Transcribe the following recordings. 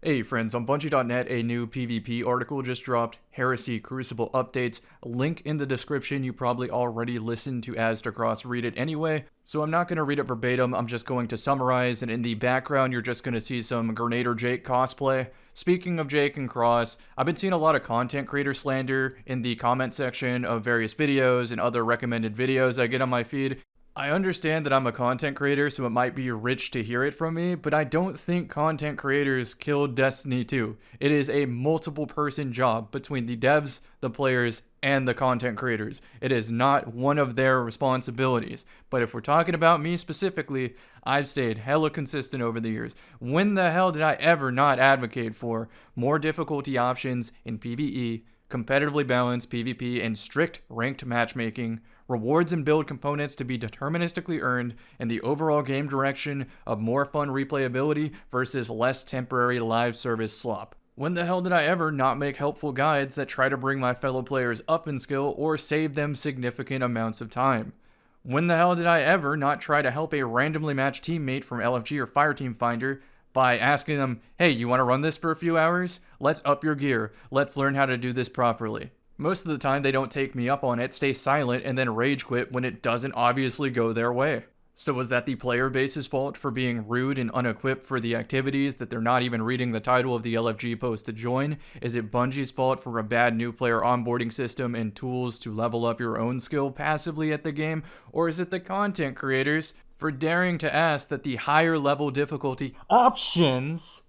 Hey friends, on Bungie.net, a new PvP article just dropped, Heresy Crucible updates, link in the description. You probably already listened to Cross read it anyway, so I'm not going to read it verbatim, I'm just going to summarize, and in the background you're just going to see some Grenader Jake cosplay. Speaking of Jake and Cross, I've been seeing a lot of content creator slander in the comment section of various videos and other recommended videos I get on my feed. I understand that I'm a content creator, so it might be rich to hear it from me, but I don't think content creators killed Destiny 2. It is a multiple person job between the devs, the players, and the content creators. It is not one of their responsibilities. But if we're talking about me specifically, I've stayed hella consistent over the years. When the hell did I ever not advocate for more difficulty options in PvE, competitively balanced PvP, and strict ranked matchmaking, rewards and build components to be deterministically earned, and the overall game direction of more fun replayability versus less temporary live service slop? When the hell did I ever not make helpful guides that try to bring my fellow players up in skill or save them significant amounts of time? When the hell did I ever not try to help a randomly matched teammate from LFG or Fireteam Finder by asking them, hey, you want to run this for a few hours? Let's up your gear. Let's learn how to do this properly. Most of the time, they don't take me up on it, stay silent, and then rage quit when it doesn't obviously go their way. So was that the player base's fault for being rude and unequipped for the activities that they're not even reading the title of the LFG post to join? Is it Bungie's fault for a bad new player onboarding system and tools to level up your own skill passively at the game? Or is it the content creators for daring to ask that the higher level difficulty options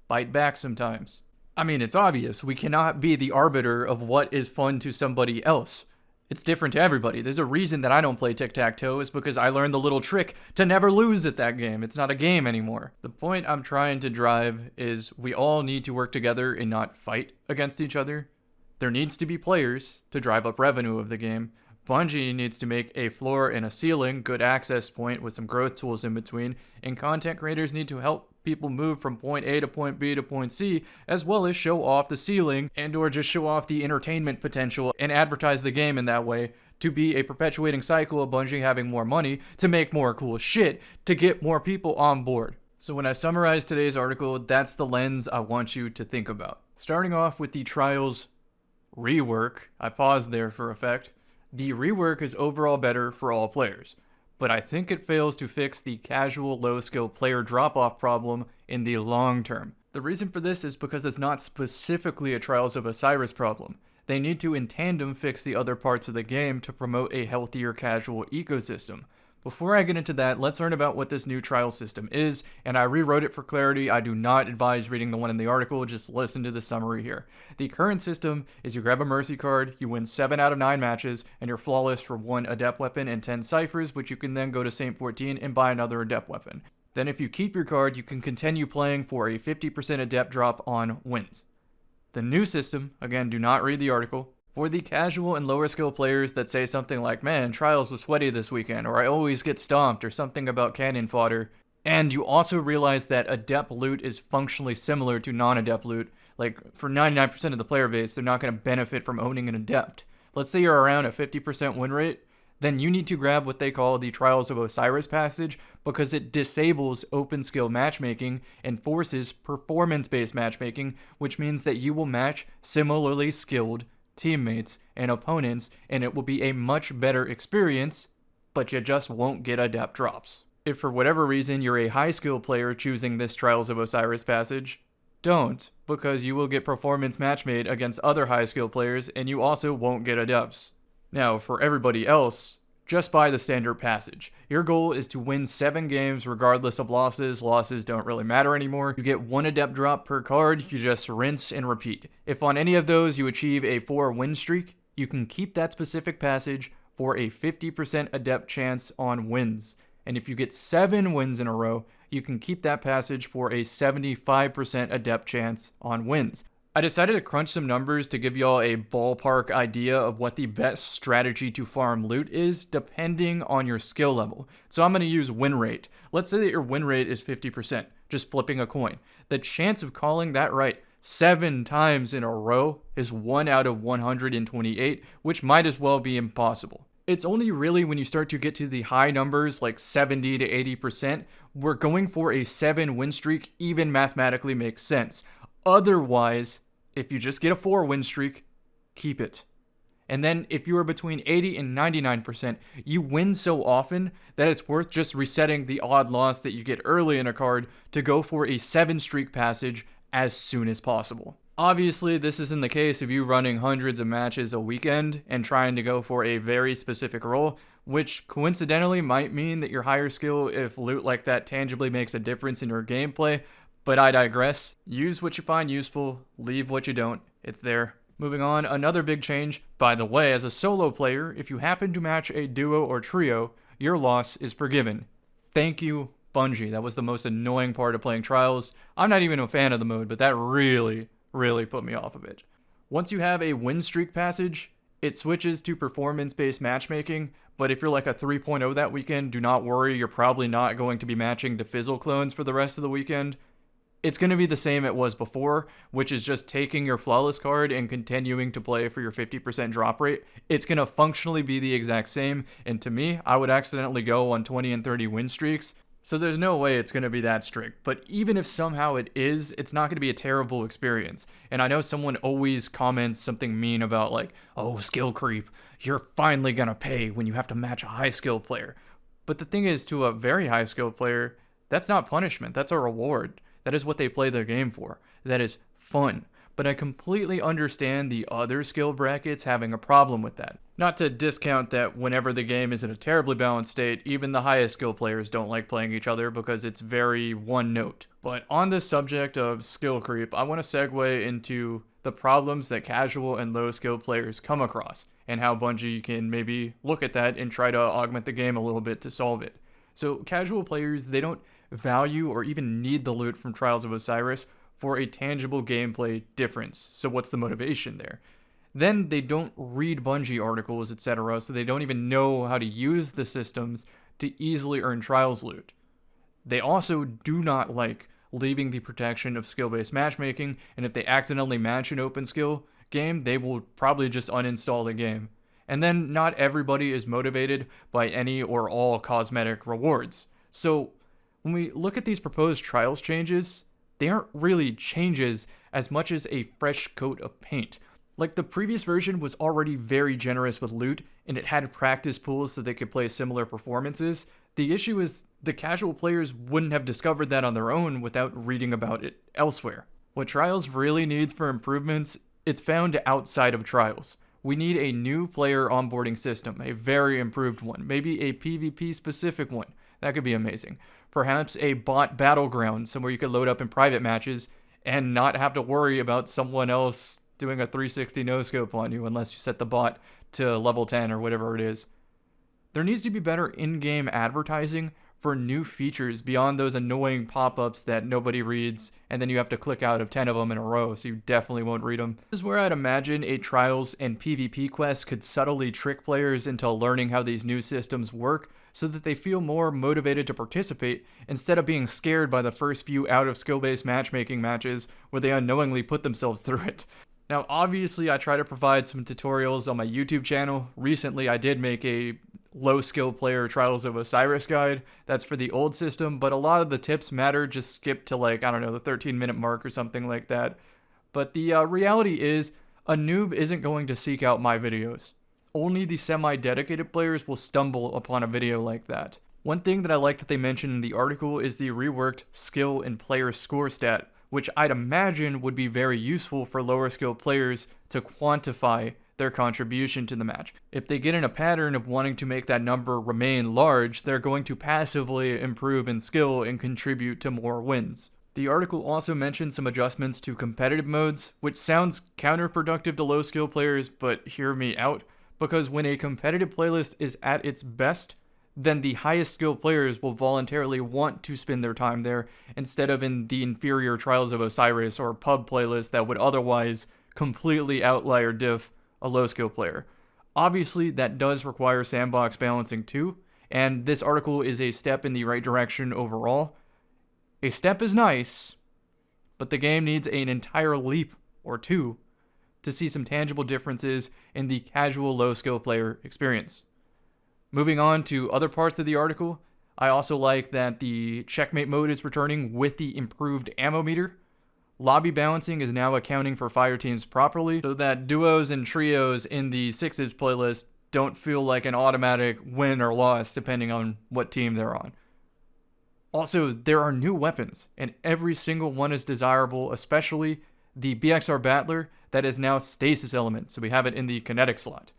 bite back sometimes? I mean, it's obvious. We cannot be the arbiter of what is fun to somebody else. It's different to everybody. There's a reason that I don't play tic-tac-toe is because I learned the little trick to never lose at that game. It's not a game anymore. The point I'm trying to drive is we all need to work together and not fight against each other. There needs to be players to drive up revenue of the game. Bungie needs to make a floor and a ceiling, good access point with some growth tools in between, and content creators need to help people move from point A to point B to point C, as well as show off the ceiling and or just show off the entertainment potential and advertise the game in that way to be a perpetuating cycle of Bungie having more money to make more cool shit to get more people on board. So when I summarize today's article, that's the lens I want you to think about. Starting off with the Trials rework, I paused there for effect. The rework is overall better for all players, but I think it fails to fix the casual low-skill player drop-off problem in the long term. The reason for this is because it's not specifically a Trials of Osiris problem. They need to in tandem fix the other parts of the game to promote a healthier casual ecosystem. Before I get into that, let's learn about what this new trial system is, and I rewrote it for clarity. I do not advise reading the one in the article, just listen to the summary here. The current system is you grab a Mercy card, you win 7 out of 9 matches, and you're flawless for 1 Adept weapon and 10 ciphers, which you can then go to Saint 14 and buy another Adept weapon. Then if you keep your card, you can continue playing for a 50% Adept drop on wins. The new system, again, do not read the article, for the casual and lower skill players that say something like, man, Trials was sweaty this weekend, or I always get stomped, or something about cannon fodder, and you also realize that Adept loot is functionally similar to non-Adept loot, like for 99% of the player base, they're not going to benefit from owning an Adept. Let's say you're around a 50% win rate, then you need to grab what they call the Trials of Osiris passage because it disables open skill matchmaking and forces performance-based matchmaking, which means that you will match similarly skilled teammates and opponents, and it will be a much better experience, but you just won't get Adept drops. If for whatever reason you're a high skill player choosing this Trials of Osiris passage, don't, because you will get performance matchmade against other high skill players and you also won't get Adepts. Now, for everybody else, just buy the standard passage. Your goal is to win 7 games regardless of losses. Losses don't really matter anymore. You get 1 Adept drop per card, you just rinse and repeat. If on any of those you achieve a 4 win streak, you can keep that specific passage for a 50% Adept chance on wins. And if you get 7 wins in a row, you can keep that passage for a 75% Adept chance on wins. I decided to crunch some numbers to give y'all a ballpark idea of what the best strategy to farm loot is depending on your skill level. So I'm going to use win rate. Let's say that your win rate is 50%, just flipping a coin. The chance of calling that right 7 times in a row is 1 out of 128, which might as well be impossible. It's only really when you start to get to the high numbers, like 70 to 80%, where going for a 7 win streak even mathematically makes sense. Otherwise, if you just get a 4 win streak, keep it. And then if you are between 80 and 99%, you win so often that it's worth just resetting the odd loss that you get early in a card to go for a 7 streak passage as soon as possible. Obviously, this isn't the case if you're running hundreds of matches a weekend and trying to go for a very specific role, which coincidentally might mean that you're higher skill if loot like that tangibly makes a difference in your gameplay, but I digress. Use what you find useful, leave what you don't. It's there. Moving on, another big change. By the way, as a solo player, if you happen to match a duo or trio, your loss is forgiven. Thank you, Bungie. That was the most annoying part of playing Trials. I'm not even a fan of the mode, but that really put me off of it. Once you have a win streak passage, it switches to performance-based matchmaking, but if you're like a 3.0 that weekend, do not worry, you're probably not going to be matching to Fizzle clones for the rest of the weekend. It's going to be the same it was before, which is just taking your flawless card and continuing to play for your 50% drop rate. It's going to functionally be the exact same, and to me, I would accidentally go on 20 and 30 win streaks, so there's no way it's going to be that strict. But even if somehow it is, it's not going to be a terrible experience. And I know someone always comments something mean about like, oh, skill creep, you're finally going to pay when you have to match a high skill player. But the thing is, to a very high skill player, that's not punishment, that's a reward. That is what they play their game for. That is fun. But I completely understand the other skill brackets having a problem with that. Not to discount that whenever the game is in a terribly balanced state, even the highest skill players don't like playing each other because it's very one note. But on this subject of skill creep, I want to segue into the problems that casual and low skill players come across, and how Bungie can maybe look at that and try to augment the game a little bit to solve it. So casual players, they don't value or even need the loot from Trials of Osiris for a tangible gameplay difference. So what's the motivation there? Then they don't read Bungie articles, etc., so they don't even know how to use the systems to easily earn Trials loot. They also do not like leaving the protection of skill-based matchmaking, and if they accidentally match an open skill game, they will probably just uninstall the game. And then not everybody is motivated by any or all cosmetic rewards. So when we look at these proposed Trials changes, they aren't really changes as much as a fresh coat of paint. Like, the previous version was already very generous with loot, and it had practice pools so they could play similar performances. The issue is the casual players wouldn't have discovered that on their own without reading about it elsewhere. What Trials really needs for improvements, it's found outside of Trials. We need a new player onboarding system, a very improved one, maybe a PvP specific one. That could be amazing. Perhaps a bot battleground, somewhere you could load up in private matches and not have to worry about someone else doing a 360 no-scope on you unless you set the bot to level 10 or whatever it is. There needs to be better in-game advertising for new features beyond those annoying pop-ups that nobody reads, and then you have to click out of 10 of them in a row, so you definitely won't read them. This is where I'd imagine a Trials and PvP quest could subtly trick players into learning how these new systems work, so that they feel more motivated to participate instead of being scared by the first few out of skill-based matchmaking matches where they unknowingly put themselves through it. Now, obviously, I try to provide some tutorials on my YouTube channel. Recently, I did make a low-skill player Trials of Osiris guide. That's for the old system, but a lot of the tips matter. Just skip to, like, I don't know, the 13-minute mark or something like that. But the reality is, a noob isn't going to seek out my videos. Only the semi-dedicated players will stumble upon a video like that. One thing that I like that they mentioned in the article is the reworked skill and player score stat, which I'd imagine would be very useful for lower skill players to quantify their contribution to the match. If they get in a pattern of wanting to make that number remain large, they're going to passively improve in skill and contribute to more wins. The article also mentioned some adjustments to competitive modes, which sounds counterproductive to low skill players, but hear me out. Because when a competitive playlist is at its best, then the highest skill players will voluntarily want to spend their time there instead of in the inferior Trials of Osiris or pub playlist that would otherwise completely outlier diff a low skill player. Obviously, that does require sandbox balancing too, and this article is a step in the right direction overall. A step is nice, but the game needs an entire leap or two to see some tangible differences in the casual low skill player experience. Moving on to other parts of the article, I also like that the checkmate mode is returning with the improved ammo meter. Lobby balancing is now accounting for fire teams properly, so that duos and trios in the sixes playlist don't feel like an automatic win or loss depending on what team they're on. Also, there are new weapons, and every single one is desirable, especially the BXR Battler that is now stasis element, so we have it in the kinetic slot.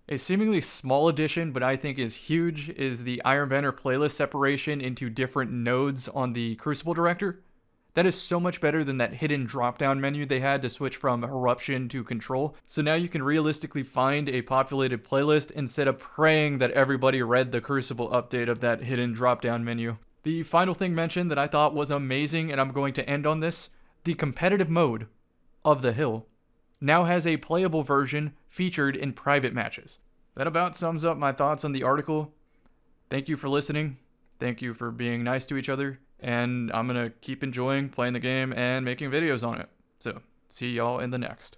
A seemingly small addition, but I think is huge, is the Iron Banner playlist separation into different nodes on the Crucible director. That is so much better than that hidden drop-down menu they had to switch from Eruption to Control. So now you can realistically find a populated playlist instead of praying that everybody read the Crucible update of that hidden drop-down menu. The final thing mentioned that I thought was amazing, and I'm going to end on this, the competitive mode of the Hill now has a playable version featured in private matches. That about sums up my thoughts on the article. Thank you for listening. Thank you for being nice to each other. And I'm going to keep enjoying playing the game and making videos on it. So, see y'all in the next.